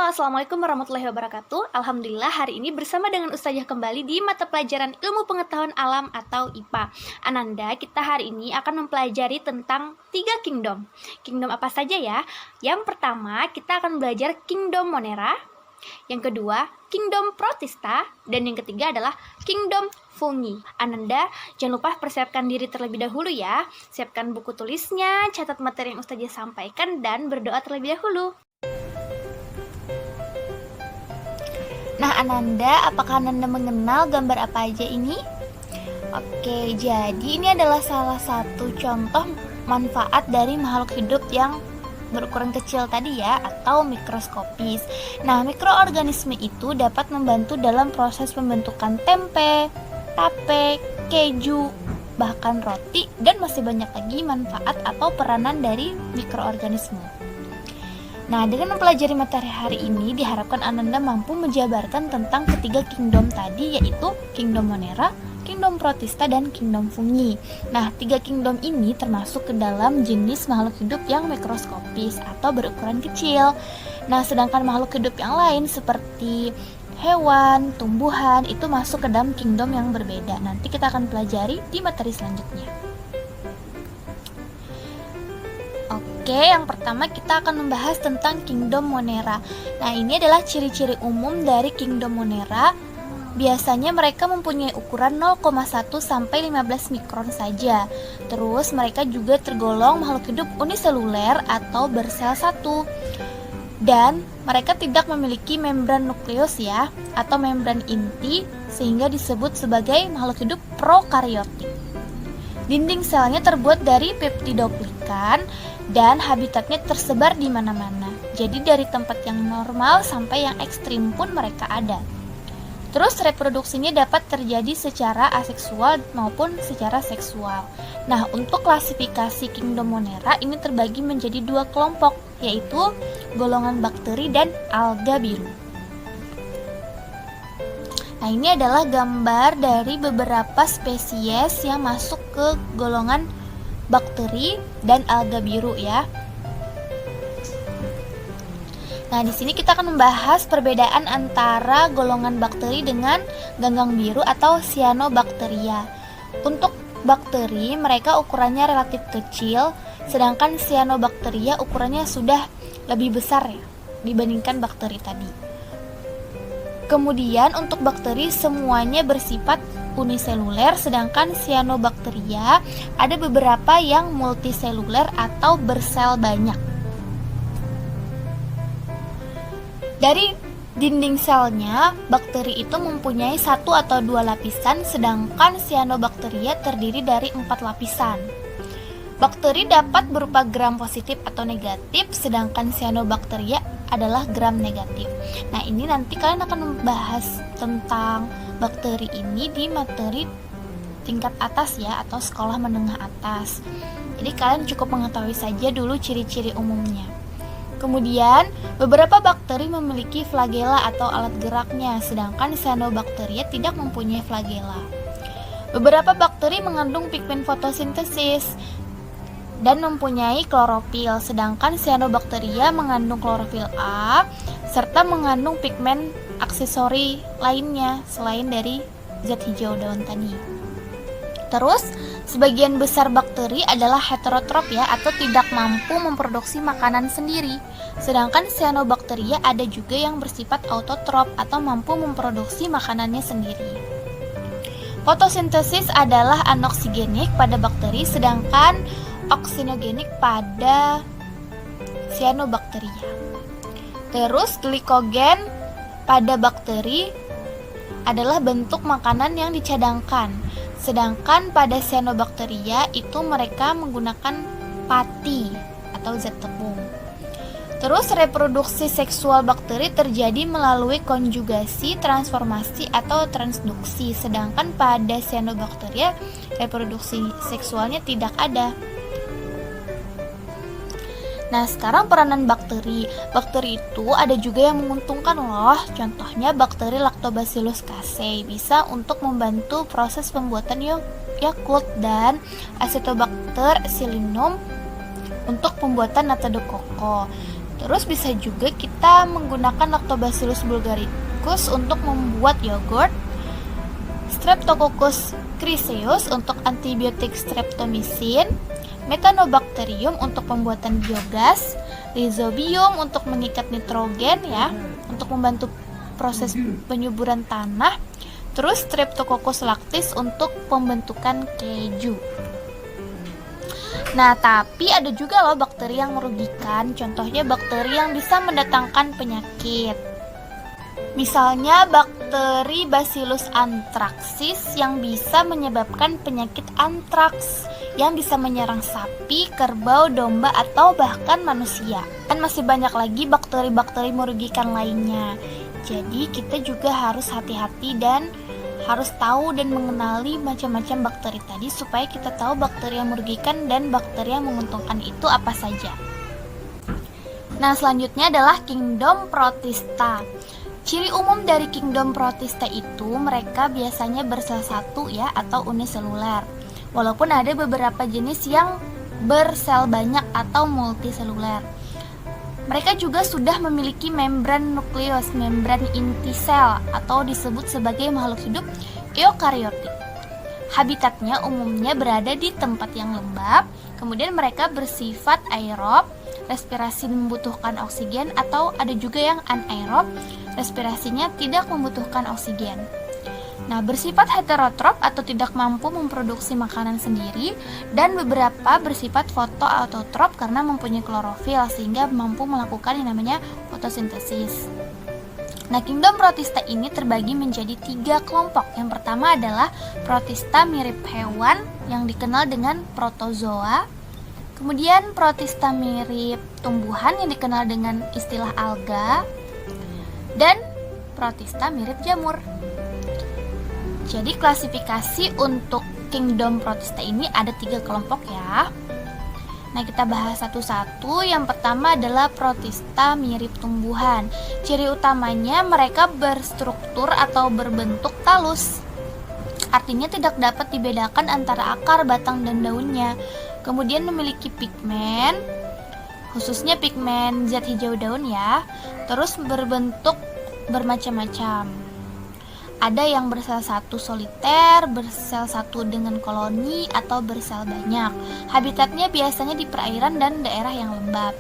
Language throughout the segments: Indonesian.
Assalamualaikum warahmatullahi wabarakatuh. Alhamdulillah hari ini bersama dengan Ustazah kembali di mata pelajaran Ilmu Pengetahuan Alam atau IPA. Ananda, kita hari ini akan mempelajari tentang 3 kingdom. Kingdom apa saja ya? Yang pertama, kita akan belajar Kingdom Monera. Yang kedua, Kingdom Protista. Dan yang ketiga adalah Kingdom Fungi. Ananda, jangan lupa persiapkan diri terlebih dahulu ya. Siapkan buku tulisnya, catat materi yang Ustazah sampaikan, dan berdoa terlebih dahulu. Nah, Ananda, apakah Ananda mengenal gambar apa aja ini? Oke, jadi ini adalah salah satu contoh manfaat dari makhluk hidup yang berukuran kecil tadi ya, atau mikroskopis. Nah, mikroorganisme itu dapat membantu dalam proses pembentukan tempe, tape, keju, bahkan roti, dan masih banyak lagi manfaat atau peranan dari mikroorganisme. Nah, dengan mempelajari materi hari ini, diharapkan Ananda mampu menjabarkan tentang ketiga kingdom tadi, yaitu Kingdom Monera, Kingdom Protista, dan Kingdom Fungi. Nah, 3 kingdom ini termasuk ke dalam jenis makhluk hidup yang mikroskopis atau berukuran kecil. Nah, sedangkan makhluk hidup yang lain seperti hewan, tumbuhan, itu masuk ke dalam kingdom yang berbeda. Nanti kita akan pelajari di materi selanjutnya. Oke, yang pertama kita akan membahas tentang Kingdom Monera. Nah, ini adalah ciri-ciri umum dari Kingdom Monera. Biasanya mereka mempunyai ukuran 0,1 sampai 15 mikron saja. Terus mereka juga tergolong makhluk hidup uniseluler atau bersel satu. Dan mereka tidak memiliki membran nukleus ya, atau membran inti, sehingga disebut sebagai makhluk hidup prokaryotik. Dinding selnya terbuat dari peptidoglikan dan habitatnya tersebar di mana-mana. Jadi dari tempat yang normal sampai yang ekstrim pun mereka ada. Terus reproduksinya dapat terjadi secara aseksual maupun secara seksual. Nah, untuk klasifikasi Kingdom Monera ini terbagi menjadi 2 kelompok, yaitu golongan bakteri dan alga biru. Nah, ini adalah gambar dari beberapa spesies yang masuk ke golongan bakteri dan alga biru ya. Nah, di sini kita akan membahas perbedaan antara golongan bakteri dengan ganggang biru atau cyanobacteria. Untuk bakteri, mereka ukurannya relatif kecil, sedangkan cyanobacteria ukurannya sudah lebih besar ya dibandingkan bakteri tadi. Kemudian untuk bakteri semuanya bersifat uniseluler, sedangkan cyanobacteria ada beberapa yang multiseluler atau bersel banyak. Dari dinding selnya, bakteri itu mempunyai 1 atau 2 lapisan, sedangkan cyanobacteria terdiri dari 4 lapisan. Bakteri dapat berupa gram positif atau negatif, sedangkan cyanobacteria adalah gram negatif. Nah, ini nanti kalian akan membahas tentang bakteri ini di materi tingkat atas ya, atau sekolah menengah atas. Jadi kalian cukup mengetahui saja dulu ciri-ciri umumnya. Kemudian, beberapa bakteri memiliki flagela atau alat geraknya, sedangkan cyanobacteria tidak mempunyai flagela. Beberapa bakteri mengandung pigmen fotosintesis dan mempunyai klorofil, sedangkan cyanobacteria mengandung klorofil A serta mengandung pigmen aksesori lainnya selain dari zat hijau daun tadi. Terus, sebagian besar bakteri adalah heterotrof ya, atau tidak mampu memproduksi makanan sendiri. Sedangkan cyanobacteria ada juga yang bersifat autotrof atau mampu memproduksi makanannya sendiri. Fotosintesis adalah anoksigenik pada bakteri, sedangkan oksinogenik pada cyanobacteria. Terus glikogen pada bakteri adalah bentuk makanan yang dicadangkan, sedangkan pada cyanobacteria itu mereka menggunakan pati atau zat tepung. Terus reproduksi seksual bakteri terjadi melalui konjugasi, transformasi, atau transduksi, sedangkan pada cyanobacteria reproduksi seksualnya tidak ada. Nah, sekarang peranan bakteri. Bakteri itu ada juga yang menguntungkan loh. Contohnya bakteri Lactobacillus casei bisa untuk membantu proses pembuatan Yakult, dan Acetobacter xylinum untuk pembuatan nata de coco. Terus bisa juga kita menggunakan Lactobacillus bulgaricus untuk membuat yogurt, Streptococcus criseus untuk antibiotik streptomycin, Mechanobacterium untuk pembuatan biogas, Rhizobium untuk mengikat nitrogen ya, untuk membantu proses penyuburan tanah, terus Streptococcus lactis untuk pembentukan keju. Nah, tapi ada juga loh bakteri yang merugikan, contohnya bakteri yang bisa mendatangkan penyakit. Misalnya bakteri Bacillus anthracis yang bisa menyebabkan penyakit antraks yang bisa menyerang sapi, kerbau, domba, atau bahkan manusia. Dan masih banyak lagi bakteri-bakteri merugikan lainnya. Jadi kita juga harus hati-hati dan harus tahu dan mengenali macam-macam bakteri tadi supaya kita tahu bakteri yang merugikan dan bakteri yang menguntungkan itu apa saja. Nah, selanjutnya adalah kingdom Protista. Ciri umum dari kingdom Protista itu mereka biasanya bersel satu ya atau uniseluler. Walaupun ada beberapa jenis yang bersel banyak atau multiseluler. Mereka juga sudah memiliki membran nukleus, membran inti sel atau disebut sebagai makhluk hidup eukariotik. Habitatnya umumnya berada di tempat yang lembab, kemudian mereka bersifat aerob, respirasi membutuhkan oksigen, atau ada juga yang anaerob, respirasinya tidak membutuhkan oksigen. Nah, bersifat heterotrop atau tidak mampu memproduksi makanan sendiri, dan beberapa bersifat fotoautotrop karena mempunyai klorofil sehingga mampu melakukan yang namanya fotosintesis. Nah, kingdom Protista ini terbagi menjadi 3 kelompok. Yang pertama adalah Protista mirip hewan yang dikenal dengan protozoa. Kemudian Protista mirip tumbuhan yang dikenal dengan istilah alga. Dan Protista mirip jamur. Jadi klasifikasi untuk kingdom Protista ini ada 3 kelompok ya. Nah, kita bahas satu-satu. Yang pertama adalah Protista mirip tumbuhan. Ciri utamanya mereka berstruktur atau berbentuk talus. Artinya tidak dapat dibedakan antara akar, batang, dan daunnya. Kemudian memiliki pigmen, khususnya pigmen zat hijau daun ya. Terus berbentuk bermacam-macam. Ada yang bersel satu soliter, bersel satu dengan koloni, atau bersel banyak. Habitatnya biasanya di perairan dan daerah yang lembab.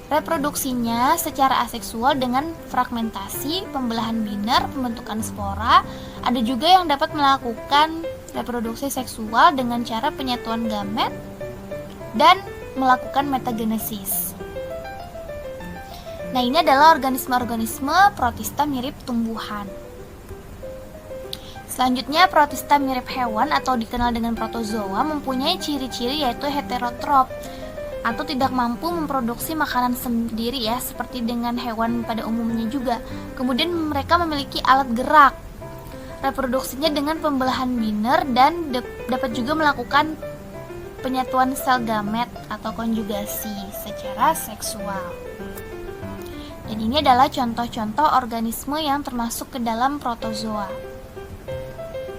Reproduksinya secara aseksual dengan fragmentasi, pembelahan biner, pembentukan spora. Ada juga yang dapat melakukan reproduksi seksual dengan cara penyatuan gamet dan melakukan metagenesis. Nah, ini adalah organisme-organisme Protista mirip tumbuhan. Selanjutnya, Protista mirip hewan atau dikenal dengan protozoa mempunyai ciri-ciri yaitu heterotrop atau tidak mampu memproduksi makanan sendiri ya, seperti dengan hewan pada umumnya juga. Kemudian mereka memiliki alat gerak. Reproduksinya dengan pembelahan biner dan dapat juga melakukan penyatuan sel gamet atau konjugasi secara seksual. Dan ini adalah contoh-contoh organisme yang termasuk ke dalam protozoa.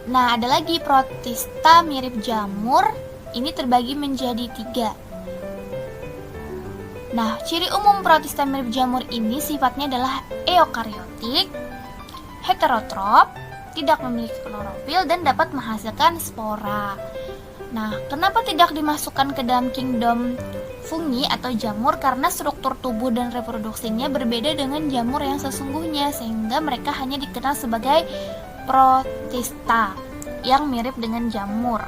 Nah, ada lagi Protista mirip jamur. Ini terbagi menjadi 3. Nah, ciri umum Protista mirip jamur ini sifatnya adalah eukariotik, heterotrop, tidak memiliki klorofil, dan dapat menghasilkan spora. Nah, kenapa tidak dimasukkan ke dalam kingdom fungi atau jamur? Karena struktur tubuh dan reproduksinya berbeda dengan jamur yang sesungguhnya, sehingga mereka hanya dikenal sebagai Protista yang mirip dengan jamur.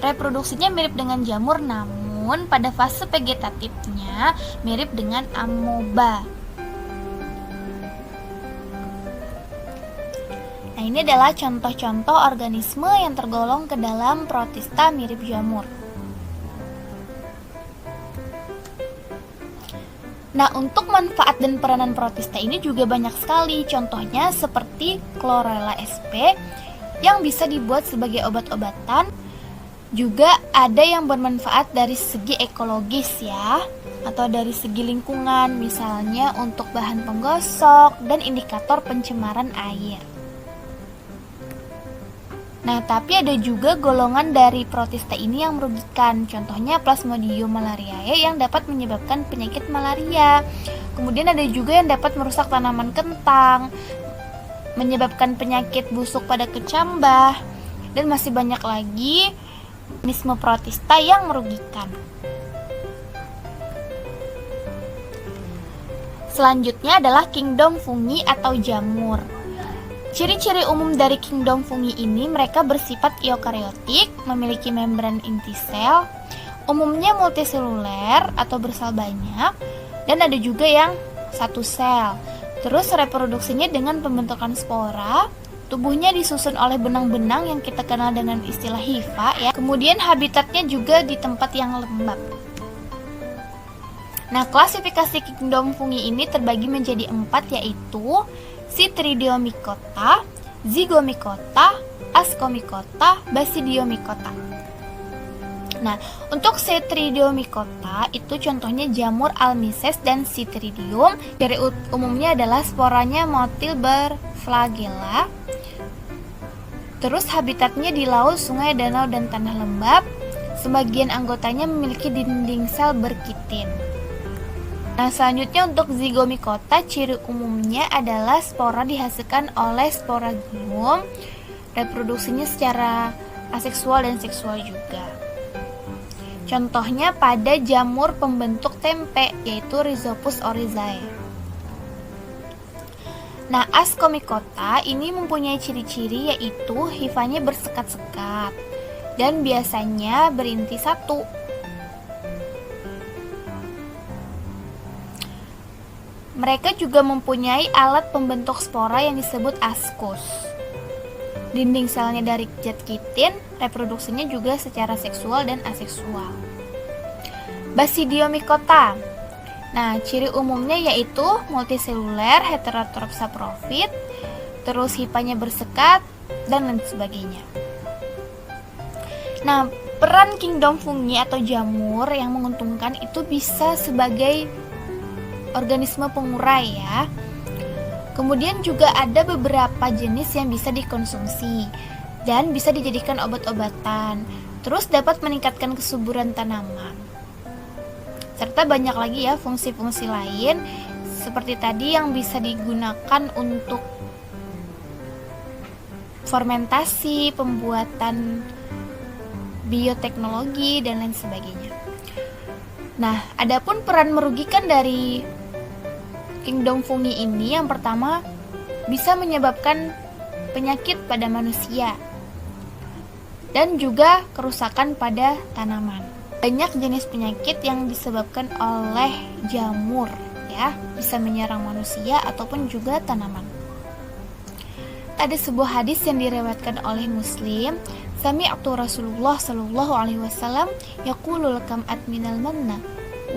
Reproduksinya mirip dengan jamur, namun pada fase vegetatifnya mirip dengan amoeba. Nah, ini adalah contoh-contoh organisme yang tergolong ke dalam Protista mirip jamur. Nah, untuk manfaat dan peranan Protista ini juga banyak sekali. Contohnya seperti Chlorella sp yang bisa dibuat sebagai obat-obatan. Juga ada yang bermanfaat dari segi ekologis ya, atau dari segi lingkungan, misalnya untuk bahan penggosok dan indikator pencemaran air. Nah, tapi ada juga golongan dari protista ini yang merugikan. Contohnya Plasmodium malariae yang dapat menyebabkan penyakit malaria. Kemudian ada juga yang dapat merusak tanaman kentang, menyebabkan penyakit busuk pada kecambah, dan masih banyak lagi organisme protista yang merugikan. Selanjutnya adalah kingdom fungi atau jamur. Ciri-ciri umum dari kingdom fungi ini, mereka bersifat eukariotik, memiliki membran inti sel, umumnya multiseluler atau bersel banyak, dan ada juga yang satu sel. Terus reproduksinya dengan pembentukan spora, tubuhnya disusun oleh benang-benang yang kita kenal dengan istilah hifa ya. Kemudian habitatnya juga di tempat yang lembab. Nah, klasifikasi kingdom fungi ini terbagi menjadi 4, yaitu Chytridiomycota, Zygomycota, Ascomycota, Basidiomycota. Nah, untuk Chytridiomycota itu contohnya jamur Almises dan Chytridium. Dari umumnya adalah sporanya motil berflagella. Terus habitatnya di laut, sungai, danau, dan tanah lembab. Sebagian anggotanya memiliki dinding sel berkitin. Nah, selanjutnya untuk Zygomycota, ciri umumnya adalah spora dihasilkan oleh sporagium. Reproduksinya secara aseksual dan seksual juga. Contohnya pada jamur pembentuk tempe, yaitu Rhizopus oryzae. Nah, Ascomycota ini mempunyai ciri-ciri yaitu hifanya bersekat-sekat dan biasanya berinti satu. Mereka juga mempunyai alat pembentuk spora yang disebut ascus. Dinding selnya dari zat kitin, reproduksinya juga secara seksual dan aseksual. Basidiomycota. Nah, ciri umumnya yaitu multiseluler, heterotrop saprofit, terus hifanya bersekat, dan lain sebagainya. Nah, peran kingdom fungi atau jamur yang menguntungkan itu bisa sebagai organisme pengurai ya. Kemudian juga ada beberapa jenis yang bisa dikonsumsi dan bisa dijadikan obat-obatan. Terus dapat meningkatkan kesuburan tanaman. Serta banyak lagi ya fungsi-fungsi lain seperti tadi yang bisa digunakan untuk fermentasi, pembuatan bioteknologi dan lain sebagainya. Nah, adapun peran merugikan dari kingdom fungi ini, yang pertama bisa menyebabkan penyakit pada manusia dan juga kerusakan pada tanaman. Banyak jenis penyakit yang disebabkan oleh jamur ya, bisa menyerang manusia ataupun juga tanaman. Ada sebuah hadis yang diriwayatkan oleh Muslim, sami'tu Rasulullah sallallahu alaihi wasallam yaqulul kam'at minal manna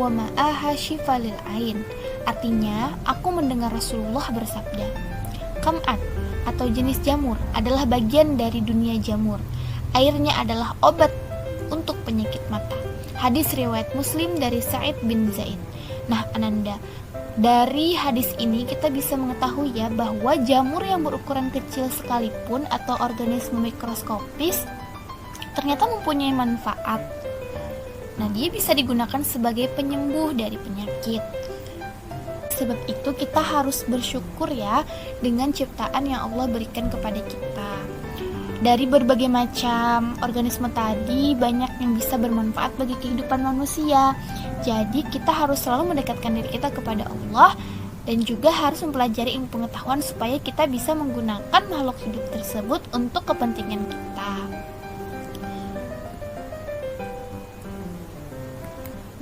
wa ma'aha shifa lil ain. Artinya, aku mendengar Rasulullah bersabda, kam'at atau jenis jamur adalah bagian dari dunia jamur. Airnya adalah obat untuk penyakit mata. Hadis riwayat Muslim dari Sa'id bin Zaid. Nah, Ananda, dari hadis ini kita bisa mengetahui ya bahwa jamur yang berukuran kecil sekalipun atau organisme mikroskopis ternyata mempunyai manfaat. Nah, dia bisa digunakan sebagai penyembuh dari penyakit. Sebab itu kita harus bersyukur ya dengan ciptaan yang Allah berikan kepada kita. Dari berbagai macam organisme tadi, banyak yang bisa bermanfaat bagi kehidupan manusia. Jadi kita harus selalu mendekatkan diri kita kepada Allah dan juga harus mempelajari ilmu pengetahuan supaya kita bisa menggunakan makhluk hidup tersebut untuk kepentingan kita.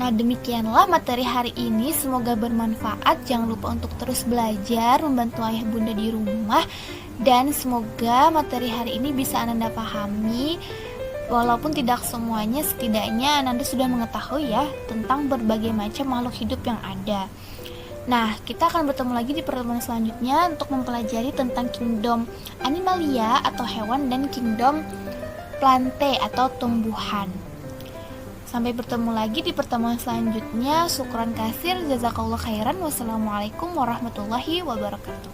Nah, demikianlah materi hari ini, semoga bermanfaat. Jangan lupa untuk terus belajar, membantu ayah bunda di rumah, dan semoga materi hari ini bisa Ananda pahami. Walaupun tidak semuanya, setidaknya Ananda sudah mengetahui ya tentang berbagai macam makhluk hidup yang ada. Nah, kita akan bertemu lagi di pertemuan selanjutnya untuk mempelajari tentang kingdom animalia atau hewan dan kingdom plante atau tumbuhan. Sampai bertemu lagi di pertemuan selanjutnya. Syukran kasir, jazakallah khairan. Wassalamualaikum warahmatullahi wabarakatuh.